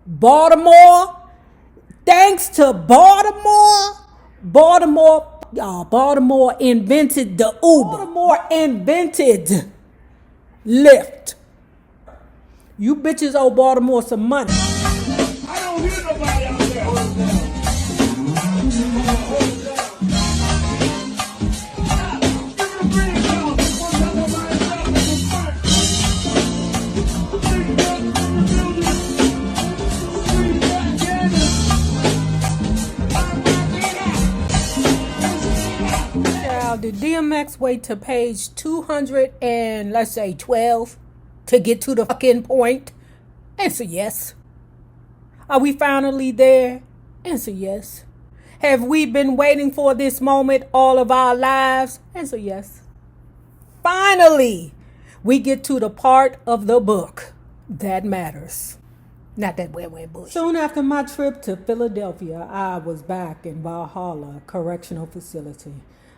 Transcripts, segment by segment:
Baltimore. Thanks to Baltimore invented the Uber. Baltimore invented Lyft. You bitches owe Baltimore some money. I don't hear nobody out there. Did DMX wait to page 200 and let's say 12 to get to the fucking point? Answer yes. Are we finally there? Answer yes. Have we been waiting for this moment all of our lives? Answer yes. Finally, we get to the part of the book that matters. Not that wet bush. Soon after my trip to Philadelphia, I was back in Valhalla Correctional Facility.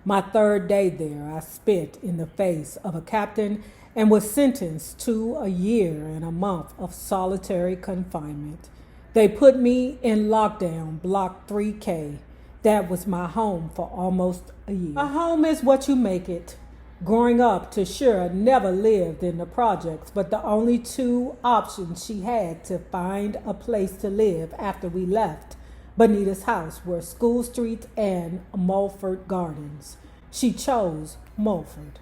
My third day there, I spit in the face of a captain and was sentenced to a year and a month of solitary confinement. They put me in lockdown, block 3K. That was my home for almost a year. A home is what you make it. Growing up, Tashira never lived in the projects, but the only two options she had to find a place to live after we left Bonita's house were School Street and Mulford Gardens. She chose Mulford.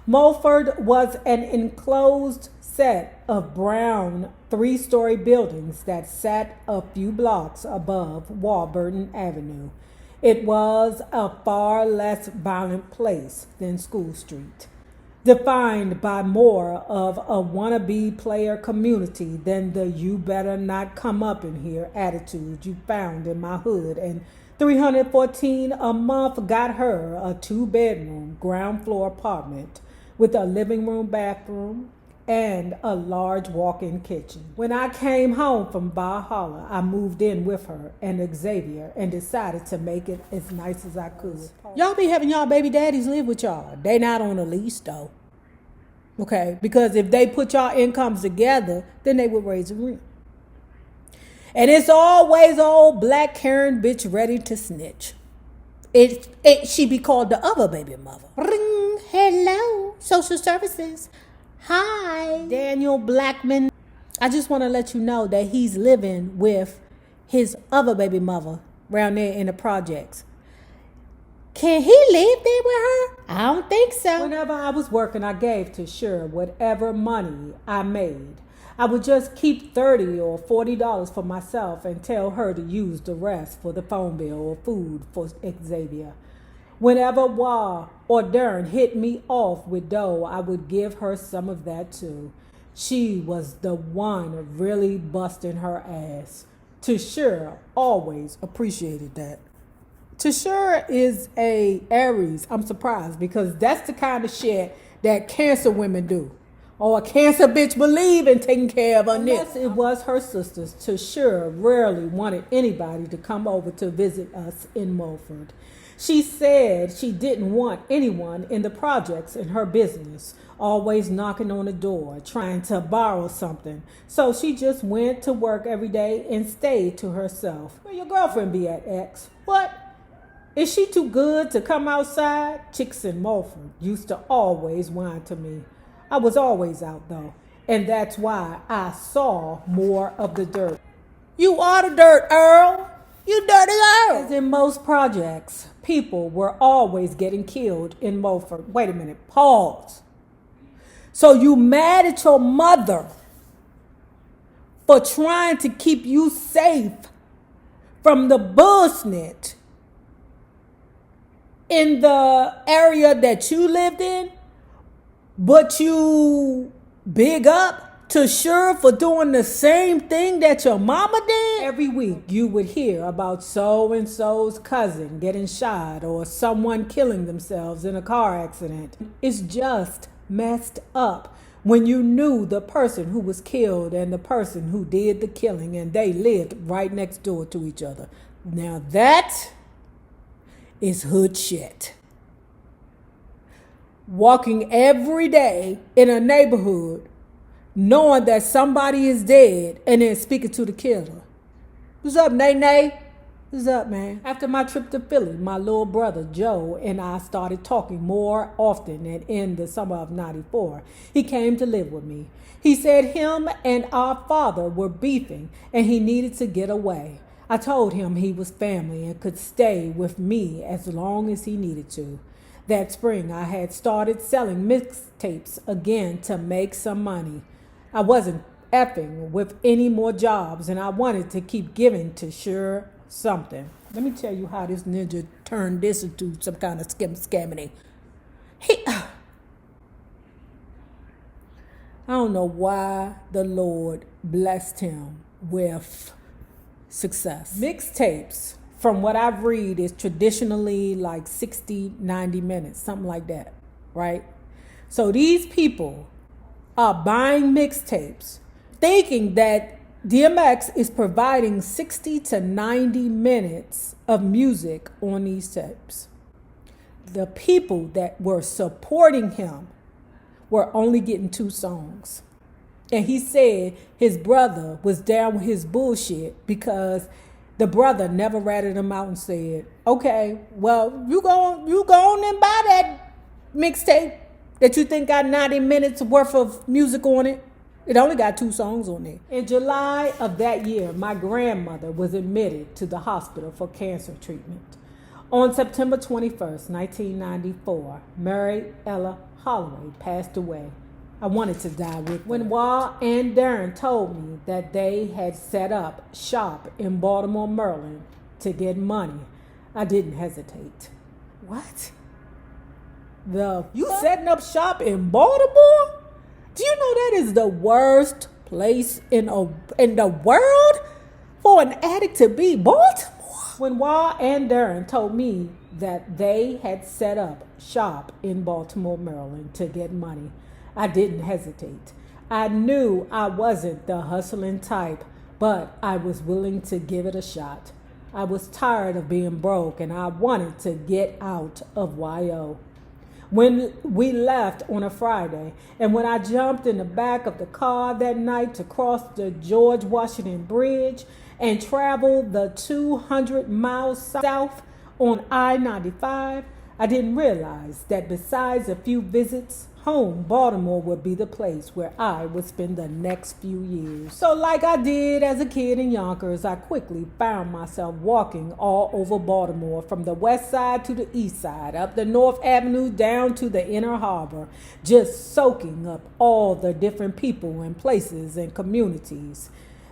Mulford was an enclosed set of brown 3-story buildings that sat a few blocks above Warburton Avenue. It was a far less violent place than School Street, defined by more of a wannabe player community than the you better not come up in here attitude you found in my hood, and $314 a month got her a 2-bedroom ground floor apartment with a living room, bathroom, and a large walk-in kitchen. When I came home from Valhalla, I moved in with her and Xavier and decided to make it as nice as I could. Y'all be having y'all baby daddies live with y'all. They not on a lease though. Okay, because if they put y'all incomes together, then they would raise the rent. And it's always old black Karen bitch ready to snitch. She be called the other baby mother. Ring, hello, social services. Hi, Daniel Blackman. I just want to let you know that he's living with his other baby mother around there in the projects. Can he live there with her? I don't think so. Whenever I was working, I gave to Shira whatever money I made. I would just keep $30 or $40 for myself and tell her to use the rest for the phone bill or food for Xavier. Whenever Wah or Dern hit me off with dough, I would give her some of that too. She was the one really busting her ass. Tashira always appreciated that. Tashira is a Aries. I'm surprised because that's the kind of shit that Cancer women do. Or a Cancer bitch believe in taking care of her nips. Unless it was her sisters, Tashira rarely wanted anybody to come over to visit us in Mulford. She said she didn't want anyone in the projects in her business, always knocking on the door, trying to borrow something. So she just went to work every day and stayed to herself. Where your girlfriend be at, X? What? Is she too good to come outside? Chicks in Mulford used to always whine to me. I was always out though, and that's why I saw more of the dirt. You are the dirt, Earl. You dirty Earl. As in most projects, people were always getting killed in Mulford. Wait a minute, pause. So you mad at your mother for trying to keep you safe from the bullshit in the area that you lived in? But you big up to Sure for doing the same thing that your mama did? Every week you would hear about so-and-so's cousin getting shot or someone killing themselves in a car accident. It's just messed up when you knew the person who was killed and the person who did the killing and they lived right next door to each other. Now that is hood shit. Walking every day in a neighborhood knowing that somebody is dead and then speaking to the killer. What's up, Nay? What's up, man? After my trip to Philly, my little brother Joe and I started talking more often, and in the summer of '94, he came to live with me. He said him and our father were beefing and he needed to get away. I told him he was family and could stay with me as long as he needed to. That spring, I had started selling mixtapes again to make some money. I wasn't effing with any more jobs and I wanted to keep giving to sure something. Let me tell you how this ninja turned this into some kind of scamming. I don't know why the Lord blessed him with success. Mixtapes, from what I've read, is traditionally like 60, 90 minutes, something like that, right? So these people are buying mixtapes thinking that DMX is providing 60 to 90 minutes of music on these tapes. The people that were supporting him were only getting 2 songs. And he said his brother was down with his bullshit because the brother never ratted him out and said, okay, well, you go on and buy that mixtape that you think got 90 minutes worth of music on it. It only got 2 songs on it. In July of that year, my grandmother was admitted to the hospital for cancer treatment. On September 21st, 1994, Mary Ella Holloway passed away. I wanted to die with her. When Wall and Darren told me that they had set up shop in Baltimore, Maryland to get money, I didn't hesitate. What? You setting up shop in Baltimore? Do you know that is the worst place in the world for an addict to be? Baltimore? When Wall and Darren told me that they had set up shop in Baltimore, Maryland to get money, I didn't hesitate. I knew I wasn't the hustling type, but I was willing to give it a shot. I was tired of being broke and I wanted to get out of YO. When we left on a Friday, and when I jumped in the back of the car that night to cross the George Washington Bridge and travel the 200 miles south on I-95, I didn't realize that besides a few visits home, Baltimore would be the place where I would spend the next few years. So like I did as a kid in Yonkers, I quickly found myself walking all over Baltimore, from the west side to the east side, up the North Avenue down to the Inner Harbor, just soaking up all the different people and places and communities.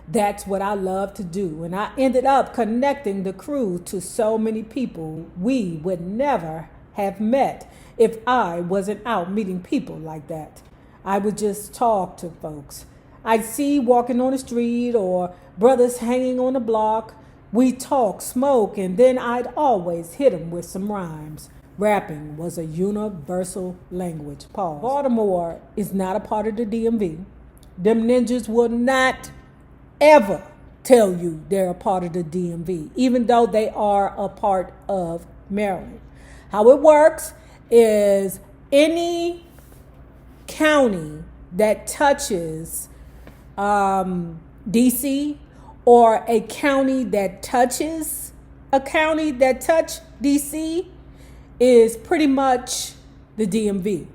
That's what I love to do, and I ended up connecting the crew to so many people we would never have met if I wasn't out meeting people like that. I would just talk to folks I'd see walking on the street or brothers hanging on the block. We'd talk, smoke, and then I'd always hit them with some rhymes. Rapping was a universal language. Pause. Baltimore is not a part of the DMV. Them ninjas will not ever tell you they're a part of the DMV, even though they are a part of Maryland. How it works is any county that touches DC, or a county that touches a county that touch DC, is pretty much the DMV.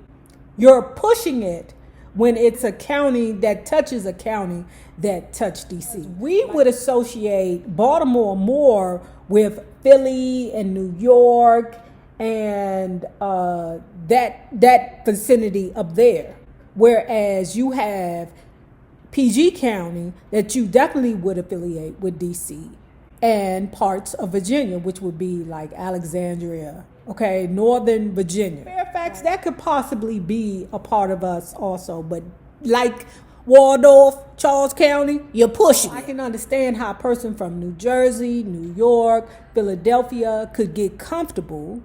You're pushing it when it's a county that touches a county that touch DC. We would associate Baltimore more with Philly and New York and that vicinity up there, whereas you have PG County that you definitely would affiliate with DC, and parts of Virginia, which would be like Alexandria, okay, Northern Virginia. Fairfax, that could possibly be a part of us also, but like Waldorf, Charles County, you're pushing. I can understand how a person from New Jersey, New York, Philadelphia could get comfortable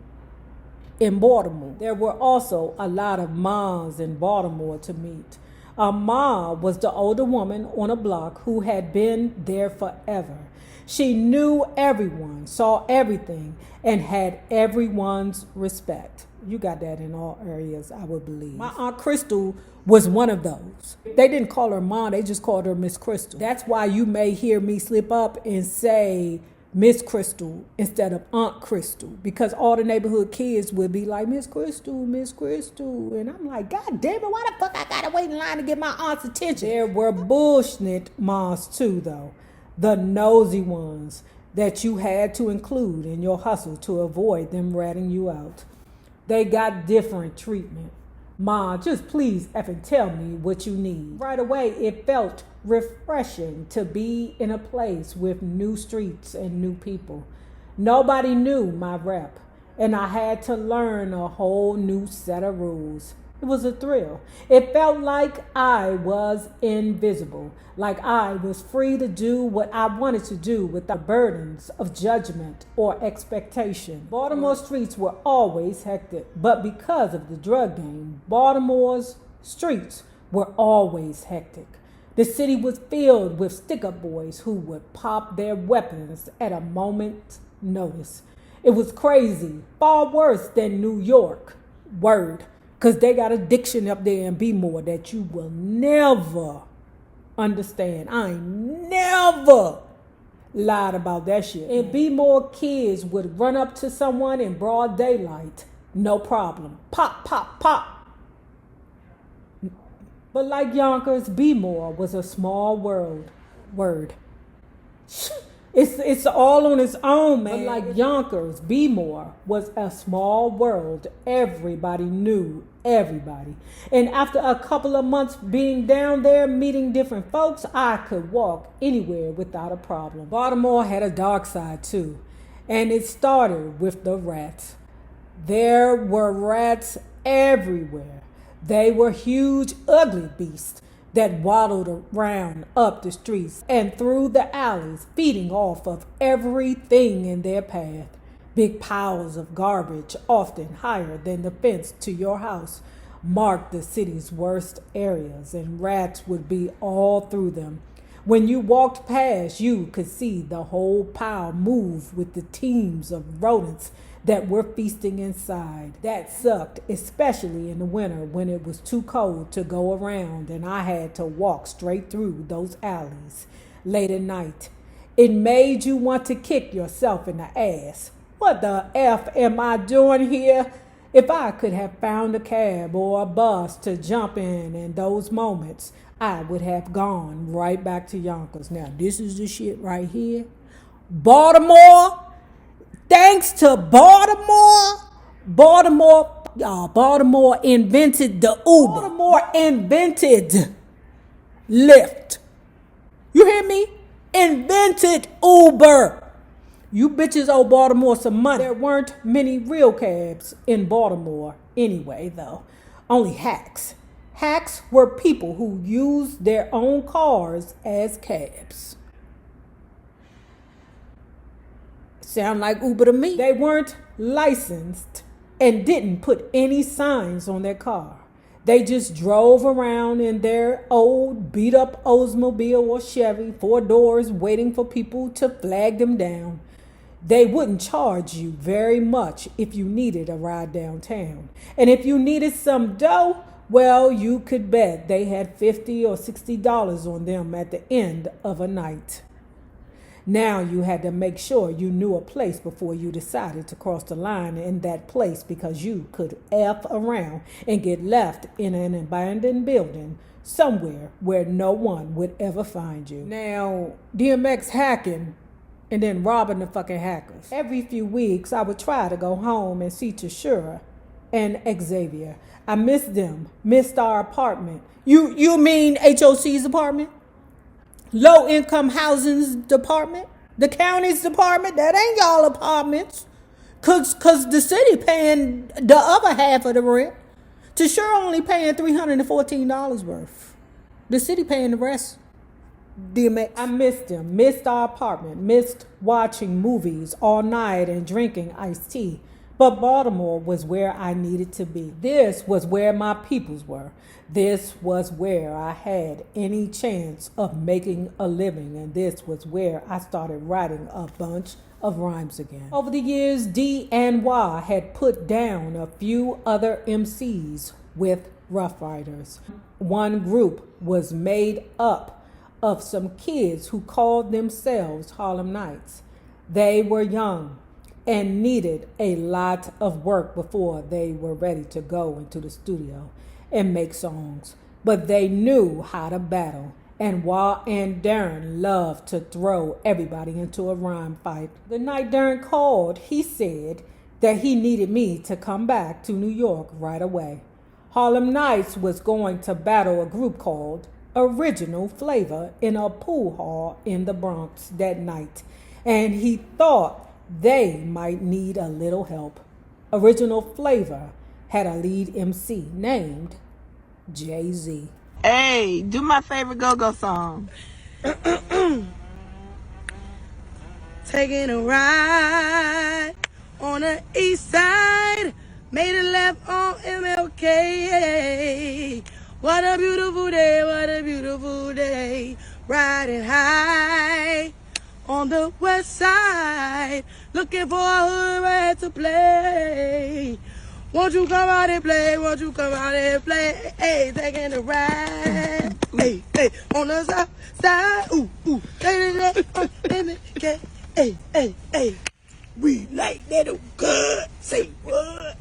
in Baltimore. There were also a lot of moms in Baltimore to meet. A mom was the older woman on a block who had been there forever. She knew everyone, saw everything, and had everyone's respect. You got that in all areas, I would believe. My Aunt Crystal was one of those. They didn't call her Mom, they just called her Miss Crystal. That's why you may hear me slip up and say Miss Crystal instead of Aunt Crystal, because all the neighborhood kids would be like, Miss Crystal, Miss Crystal. And I'm like, God damn it, why the fuck I gotta wait in line to get my aunt's attention? There were bullshit moms too, though. The nosy ones that you had to include in your hustle to avoid them ratting you out. They got different treatment. Ma, just please effing tell me what you need. Right away, it felt refreshing to be in a place with new streets and new people. Nobody knew my rep, and I had to learn a whole new set of rules. It was a thrill. It felt like I was invisible, like I was free to do what I wanted to do without burdens of judgment or expectation. Baltimore streets were always hectic, but because of the drug game, Baltimore's streets were always hectic. The city was filled with stick-up boys who would pop their weapons at a moment's notice. It was crazy, far worse than New York. Word. Because they got addiction up there in B-more that you will never understand. I ain't never lied about that shit. And B-more kids would run up to someone in broad daylight. No problem. Pop, pop, pop. But like Yonkers, B-more was a small world. Word. It's all on its own, man. But like Yonkers, B-more was a small world. Everybody knew everybody. And after a couple of months being down there, meeting different folks, I could walk anywhere without a problem. Baltimore had a dark side too. And it started with the rats. There were rats everywhere. They were huge, ugly beasts that waddled around up the streets and through the alleys, feeding off of everything in their path. Big piles of garbage, often higher than the fence to your house, marked the city's worst areas, and rats would be all through them. When you walked past, you could see the whole pile move with the teams of rodents that were feasting inside. That sucked, especially in the winter when it was too cold to go around and I had to walk straight through those alleys late at night. It made you want to kick yourself in the ass. What the F am I doing here? If I could have found a cab or a bus to jump in those moments, I would have gone right back to Yonkers. Now, this is the shit right here. Baltimore. Thanks to Baltimore invented the Uber. Baltimore invented Lyft. You hear me? Invented Uber. You bitches owe Baltimore some money. There weren't many real cabs in Baltimore anyway, though. Only hacks. Hacks were people who used their own cars as cabs. Sound like Uber to me. They weren't licensed and didn't put any signs on their car. They just drove around in their old beat up Oldsmobile or Chevy, 4 doors, waiting for people to flag them down. They wouldn't charge you very much if you needed a ride downtown. And if you needed some dough, well, you could bet they had $50 or $60 on them at the end of a night. Now you had to make sure you knew a place before you decided to cross the line in that place, because you could F around and get left in an abandoned building somewhere where no one would ever find you. Now, DMX hacking and then robbing the fucking hackers. Every few weeks, I would try to go home and see Tashura and Xavier. I missed them, missed our apartment. You mean HOC's apartment? Low income housing's department? The county's department? That ain't y'all apartments. Cause the city paying the other half of the rent. Tashura only paying $314 worth. The city paying the rest. DMX. I missed him, missed our apartment, missed watching movies all night and drinking iced tea. But Baltimore was where I needed to be. This was where my peoples were. This was where I had any chance of making a living. And this was where I started writing a bunch of rhymes again. Over the years, D and Y had put down a few other MCs with Rough Riders. One group was made up of some kids who called themselves Harlem Nights. They were young and needed a lot of work before they were ready to go into the studio and make songs. But they knew how to battle. And Darren loved to throw everybody into a rhyme fight. The night Darren called, he said that he needed me to come back to New York right away. Harlem Nights was going to battle a group called Original Flavor in a pool hall in the Bronx that night, and he thought they might need a little help. Original Flavor had a lead MC named Jay-Z. Hey, do my favorite go-go song. Taking a ride on the east side, made a left on MLK. What a beautiful day, what a beautiful day. Riding high on the west side, looking for a hood rat to play. Won't you come out and play? Won't you come out and play? Hey, taking a ride. Hey, hey, on the south side. Ooh, ooh. Taking it on MLK. Hey, hey, hey. We like that good. Say what?